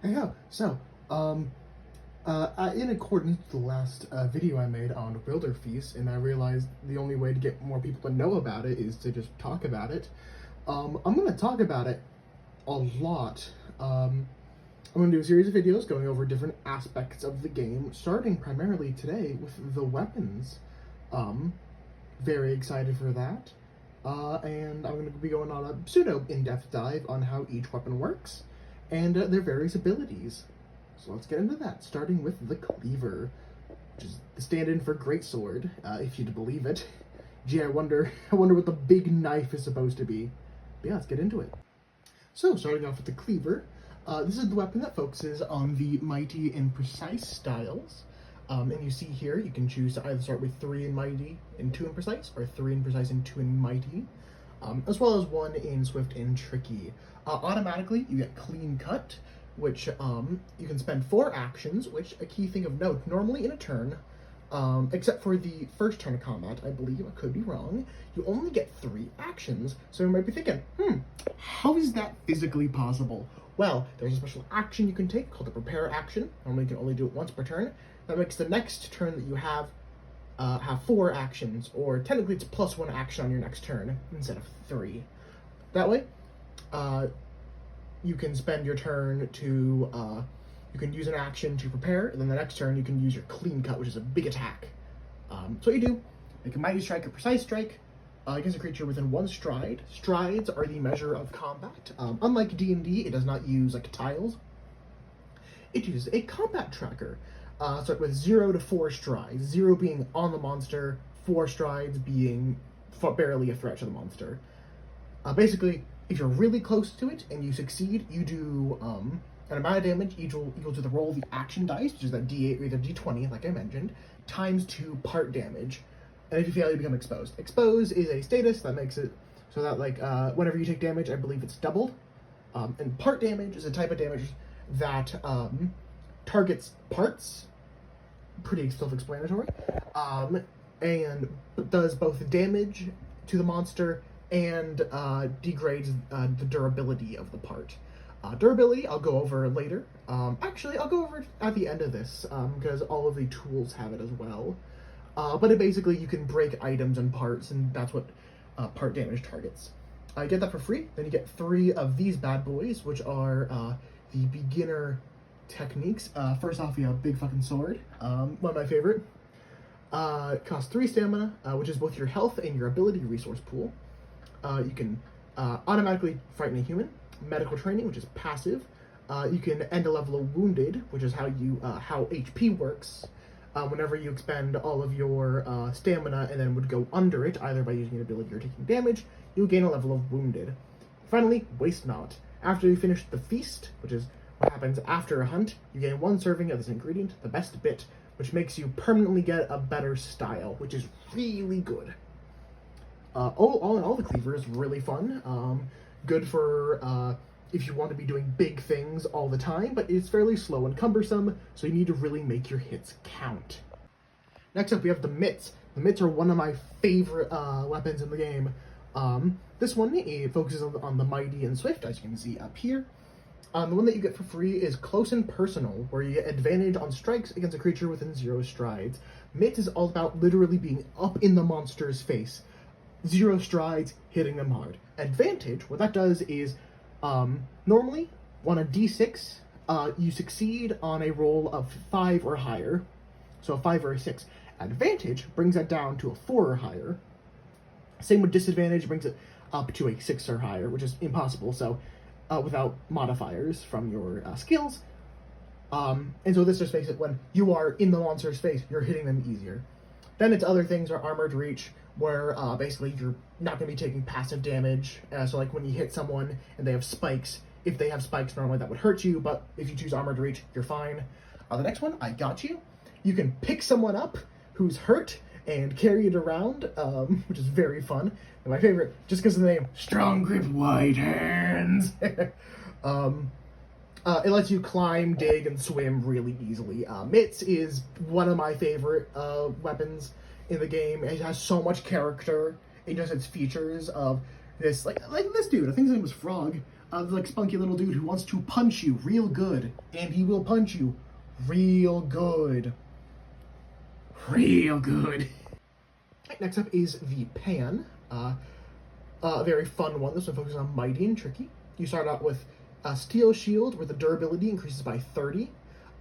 Yeah, so, in accordance with the last video I made on Wilderfeast, and I realized the only way to get more people to know about it is to just talk about it, I'm going to talk about it a lot. I'm going to do a series of videos going over different aspects of the game, starting primarily today with the weapons. Very excited for that. And I'm going to be going on a pseudo in-depth dive on how each weapon works and their various abilities. So let's get into that, starting with the cleaver, which is the stand-in for greatsword, if you'd believe it. Gee, I wonder what the big knife is supposed to be. But yeah, let's get into it. So, starting off with the cleaver, this is the weapon that focuses on the mighty and precise styles. And you see here, you can choose to either start with 3 in mighty and 2 in precise, or 3 in precise and 2 in mighty, as well as 1 in swift and tricky. Automatically, you get clean cut, which you can spend 4 actions, which a key thing of note, normally in a turn, except for the first turn of combat, I believe, I could be wrong, you only get 3 actions. So you might be thinking, how is that physically possible? Well, there's a special action you can take called the prepare action. Normally you can only do it once per turn. That makes the next turn that you have 4 actions, or technically it's +1 action on your next turn instead of 3. That way, you can spend your turn to, you can use an action to prepare, and then the next turn you can use your clean cut, which is a big attack. So what you do, make a mighty strike or precise strike against a creature within 1 stride. Strides are the measure of combat. Unlike D&D, it does not use like tiles. It uses a combat tracker. Start with 0 to 4 strides, 0 being on the monster, 4 strides being barely a threat to the monster. Basically, if you're really close to it and you succeed, you do an amount of damage equal to the roll of the action dice, which is that D8 or either D20, like I mentioned, times 2 part damage. And if you fail, you become exposed. Exposed is a status that makes it so that, like, whenever you take damage, I believe it's doubled. And part damage is a type of damage that targets parts, pretty self-explanatory, and does both damage to the monster and degrades the durability of the part. Durability I'll go over later. Actually, I'll go over it at the end of this, because all of the tools have it as well. But basically you can break items and parts, and that's what part damage targets. You get that for free. Then you get 3 of these bad boys, which are the beginner techniques. First off, you have Big Fucking Sword, one of my favorite. It costs 3 stamina, which is both your health and your ability resource pool. You can automatically frighten a human. Medical training, which is passive. You can end a level of wounded, which is how HP works. Whenever you expend all of your stamina and then would go under it, either by using an ability or taking damage, you'll gain a level of wounded. Finally, waste not. After you finish the feast, which is what happens after a hunt, you gain 1 serving of this ingredient, the best bit, which makes you permanently get a better style, which is really good. All in all, the cleaver is really fun. Good for if you want to be doing big things all the time, but it's fairly slow and cumbersome, so you need to really make your hits count. Next up, we have the mitts. The mitts are one of my favorite weapons in the game. This one, it focuses on the mighty and swift, as you can see up here. The one that you get for free is Close and Personal, where you get advantage on strikes against a creature within 0 strides. Mitt is all about literally being up in the monster's face. 0 strides, hitting them hard. Advantage, what that does is, normally, on a d6, you succeed on a roll of 5 or higher, so a 5 or a 6. Advantage brings that down to a 4 or higher. Same with disadvantage, brings it up to a 6 or higher, which is impossible, so without modifiers from your skills. And so this just makes it when you are in the monster's face, you're hitting them easier. Then its other things are Armored Reach, where basically you're not going to be taking passive damage. So like when you hit someone and they have spikes, if they have spikes normally that would hurt you, but if you choose Armored Reach, you're fine. The next one, I Got You. You can pick someone up who's hurt and carry it around, which is very fun. And my favorite, just because of the name, Strong Grip White Hands. It lets you climb, dig, and swim really easily. Mitts is one of my favorite weapons in the game. It has so much character. It just its features of this, like this dude. I think his name was Frog. like spunky little dude who wants to punch you real good, and he will punch you real good. Real good. Next up is the Pan. A very fun one. This one focuses on Mighty and Tricky. You start out with a Steel Shield, where the durability increases by 30.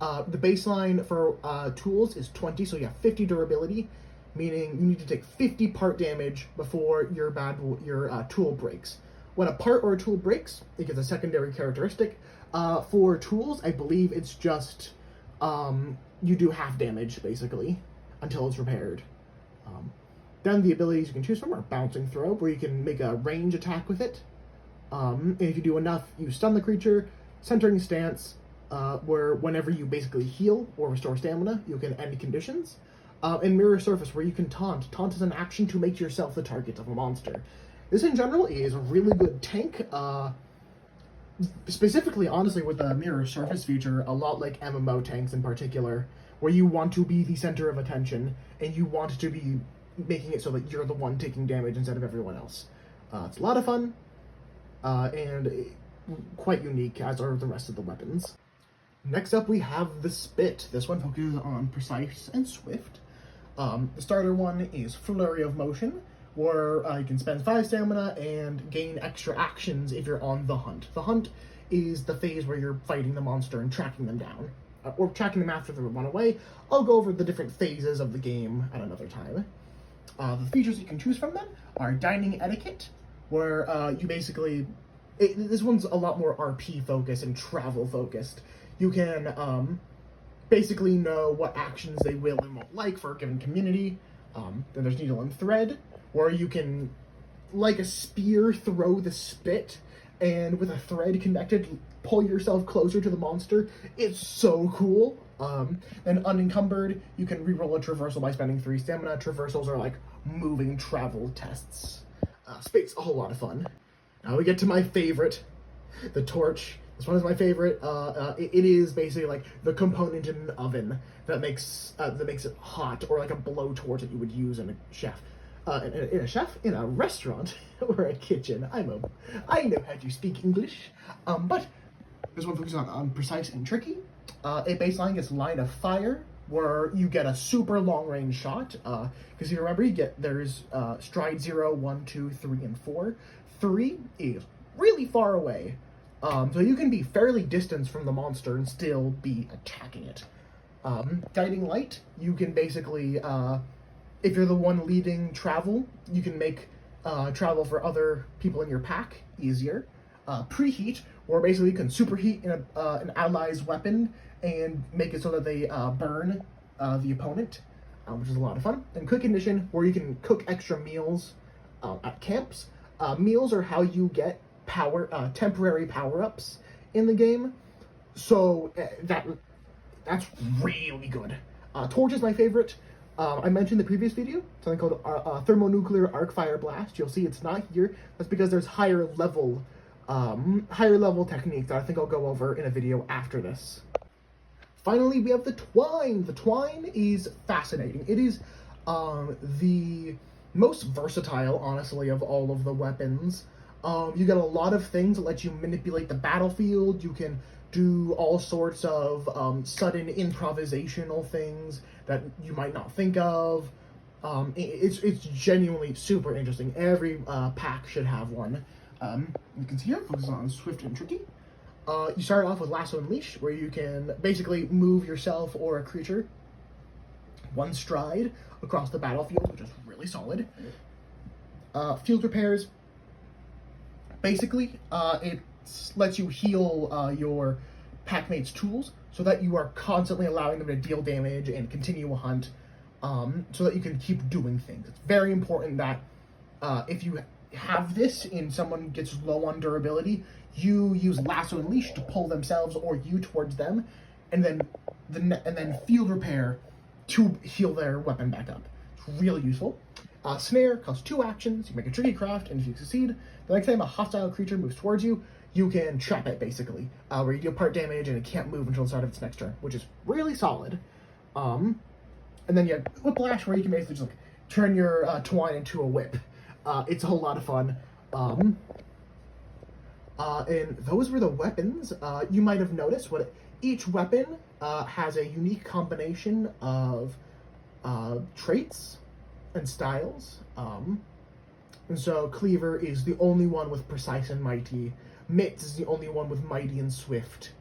The baseline for tools is 20, so you have 50 durability, meaning you need to take 50 part damage before your tool breaks. When a part or a tool breaks, it gets a secondary characteristic. For tools, I believe it's just you do half damage, basically, until it's repaired. Then the abilities you can choose from are Bouncing Throw, where you can make a range attack with it. And if you do enough, you stun the creature. Centering Stance, where whenever you basically heal or restore stamina, you can end conditions. And Mirror Surface, where you can taunt. Taunt is an action to make yourself the target of a monster. This, in general, is a really good tank. Specifically, honestly, with the Mirror Surface feature, a lot like MMO tanks in particular, where you want to be the center of attention, and you want to be making it so that you're the one taking damage instead of everyone else. It's a lot of fun, and quite unique, as are the rest of the weapons. Next up, we have the Spit. This one focuses on Precise and Swift. The starter one is Flurry of Motion, where you can spend 5 stamina and gain extra actions if you're on the hunt. The hunt is the phase where you're fighting the monster and tracking them down, or tracking them after they run away. I'll go over the different phases of the game at another time. The features you can choose from them are Dining Etiquette, where you basically... this one's a lot more RP focused and travel focused. You can basically know what actions they will and won't like for a given community. Then there's Needle and Thread, where you can, like a spear, throw the spit, and with a thread connected, pull yourself closer to the monster. It's so cool. And Unencumbered, you can reroll a traversal by spending 3 stamina. Traversals are like moving travel tests. Spit's a whole lot of fun. Now we get to my favorite, the Torch. This one is my favorite. It is basically like the component in an oven that makes it hot, or like a blowtorch that you would use in a chef. In a restaurant or a kitchen. I know how to speak English. But this one focuses on Precise and Tricky. A baseline gets Line of Fire, where you get a super long range shot. Because you remember, there's Stride 0, 1, 2, 3, and 4. 3 is really far away. So you can be fairly distant from the monster and still be attacking it. Guiding Light, you can basically, if you're the one leading travel, you can make travel for other people in your pack easier. Preheat, where basically you can superheat an ally's weapon and make it so that they burn the opponent, which is a lot of fun. And Quick Condition, where you can cook extra meals at camps. Meals are how you get temporary power-ups in the game, so that's really good. Torch is my favorite. I mentioned in the previous video something called Thermonuclear Arc Fire Blast. You'll see it's not here. That's because there's higher level techniques that I think I'll go over in a video after this. Finally, we have the Twine. The Twine is fascinating. It is the most versatile, honestly, of all of the weapons. You get a lot of things that let you manipulate the battlefield. You can do all sorts of sudden improvisational things that you might not think of. It's genuinely super interesting. Every pack should have one. You can see here, focuses on Swift and Tricky. You start off with Lasso and Leash, where you can basically move yourself or a creature 1 stride across the battlefield, which is really solid. Field Repairs, basically, it lets you heal your packmate's tools so that you are constantly allowing them to deal damage and continue a hunt, so that you can keep doing things. It's very important that if you have this and someone gets low on durability, you use Lasso and Leash to pull themselves or you towards them, and then Field Repair to heal their weapon back up. It's really useful. Snare costs 2 actions. You make a tricky craft, and if you succeed, the next time a hostile creature moves towards you, you can trap it, basically, where you deal part damage and it can't move until the start of its next turn, which is really solid. And then you have Whiplash, where you can basically just turn your Twine into a whip. It's a whole lot of fun. And those were the weapons. You might have noticed what each weapon has a unique combination of traits and styles. And so Cleaver is the only one with precise and mighty. Mitz is the only one with mighty and swift.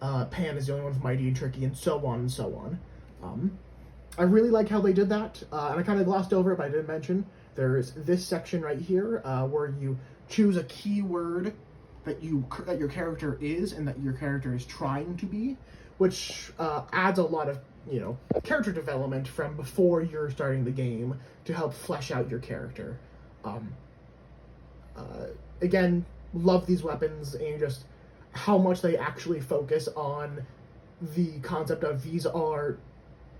Pan is the only one with mighty and tricky, and so on and so on. I really like how they did that, and I kind of glossed over it, but I didn't mention there's this section right here where you choose a keyword that your character is and that your character is trying to be, which adds a lot of character development from before you're starting the game to help flesh out your character. Again, love these weapons and just how much they actually focus on the concept of these are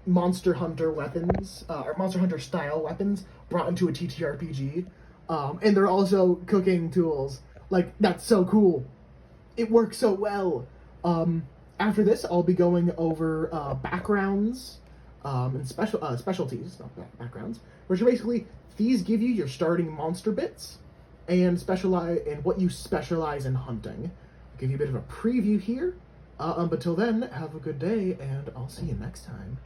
Monster Hunter weapons, or Monster Hunter style weapons brought into a TTRPG. And they're also cooking tools. Like, that's so cool. It works so well. After this, I'll be going over backgrounds and specialties, not backgrounds, which are basically, these give you your starting monster bits and specialize in what you specialize in hunting. I'll give you a bit of a preview here. But till then, have a good day, and I'll see you next time.